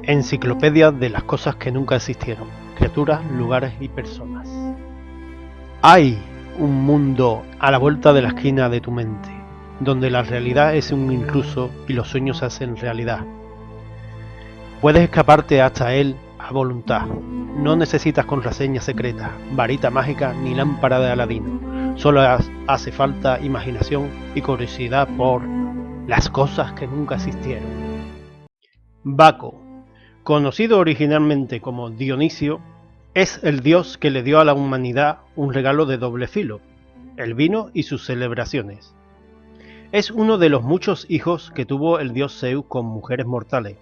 Enciclopedia de las cosas que nunca existieron, criaturas, lugares y personas. Hay un mundo a la vuelta de la esquina de tu mente, donde la realidad es un intruso y los sueños se hacen realidad. Puedes escaparte hasta él a voluntad. No necesitas contraseña secreta, varita mágica ni lámpara de Aladino. Solo hace falta imaginación y curiosidad por las cosas que nunca existieron. Baco, conocido originalmente como Dionisio, es el dios que le dio a la humanidad un regalo de doble filo, el vino y sus celebraciones. Es uno de los muchos hijos que tuvo el dios Zeus con mujeres mortales,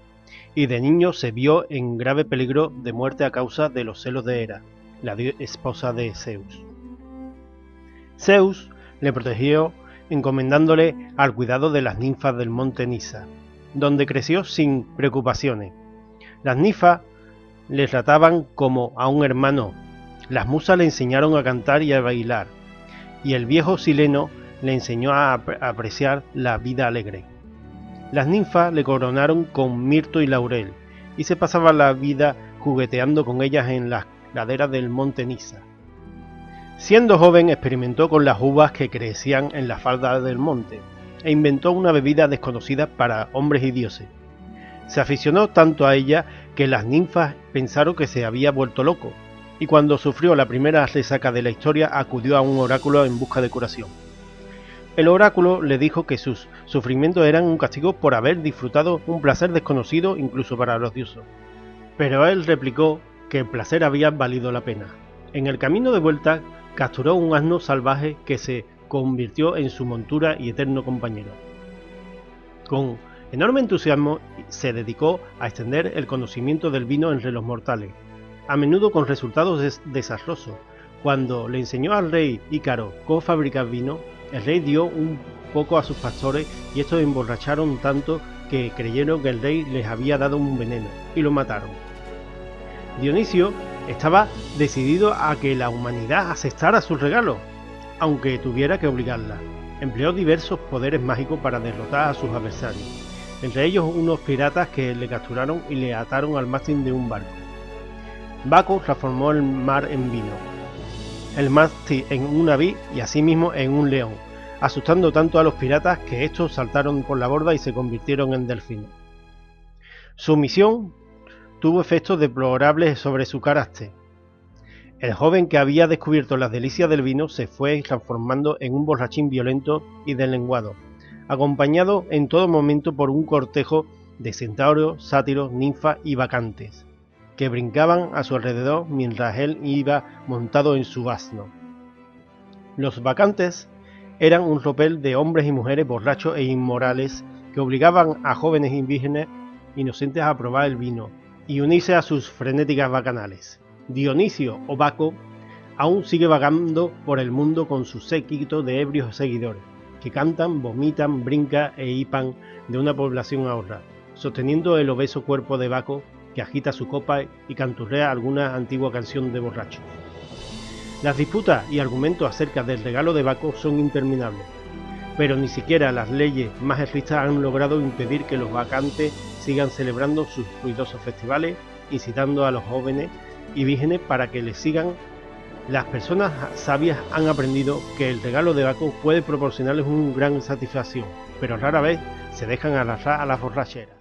y de niño se vio en grave peligro de muerte a causa de los celos de Hera, la esposa de Zeus. Zeus le protegió encomendándole al cuidado de las ninfas del monte Nisa, donde creció sin preocupaciones. Las ninfas le trataban como a un hermano, las musas le enseñaron a cantar y a bailar, y el viejo Sileno le enseñó a apreciar la vida alegre. Las ninfas le coronaron con mirto y laurel, y se pasaba la vida jugueteando con ellas en las laderas del monte Nisa. Siendo joven experimentó con las uvas que crecían en la falda del monte, e inventó una bebida desconocida para hombres y dioses. Se aficionó tanto a ella que las ninfas pensaron que se había vuelto loco, y cuando sufrió la primera resaca de la historia acudió a un oráculo en busca de curación. El oráculo le dijo que sus sufrimientos eran un castigo por haber disfrutado un placer desconocido incluso para los dioses. Pero él replicó que el placer había valido la pena. En el camino de vuelta capturó un asno salvaje que se convirtió en su montura y eterno compañero. Con enorme entusiasmo se dedicó a extender el conocimiento del vino entre los mortales, a menudo con resultados desastrosos. Cuando le enseñó al rey Ícaro cómo fabricar vino, el rey dio un poco a sus pastores y estos emborracharon tanto que creyeron que el rey les había dado un veneno y lo mataron. Dionisio estaba decidido a que la humanidad aceptara su regalo, aunque tuviera que obligarla. Empleó diversos poderes mágicos para derrotar a sus adversarios, entre ellos unos piratas que le capturaron y le ataron al mástil de un barco. Baco transformó el mar en vino, el mástil en una vid y asimismo en un león, asustando tanto a los piratas que estos saltaron por la borda y se convirtieron en delfines. Su misión tuvo efectos deplorables sobre su carácter. El joven que había descubierto las delicias del vino se fue transformando en un borrachín violento y deslenguado, acompañado en todo momento por un cortejo de centauros, sátiros, ninfas y bacantes, que brincaban a su alrededor mientras él iba montado en su asno. Los bacantes eran un tropel de hombres y mujeres borrachos e inmorales que obligaban a jóvenes indígenas inocentes a probar el vino y unirse a sus frenéticas bacanales. Dionisio o Baco aún sigue vagando por el mundo con su séquito de ebrios seguidores, que cantan, vomitan, brincan e hipan de una población a otra, sosteniendo el obeso cuerpo de Baco que agita su copa y canturrea alguna antigua canción de borracho. Las disputas y argumentos acerca del regalo de Baco son interminables, pero ni siquiera las leyes más estrictas han logrado impedir que los bacantes sigan celebrando sus ruidosos festivales, incitando a los jóvenes y vírgenes para que les sigan. Las personas sabias han aprendido que el regalo de Baco puede proporcionarles una gran satisfacción, pero rara vez se dejan arrastrar a las borracheras.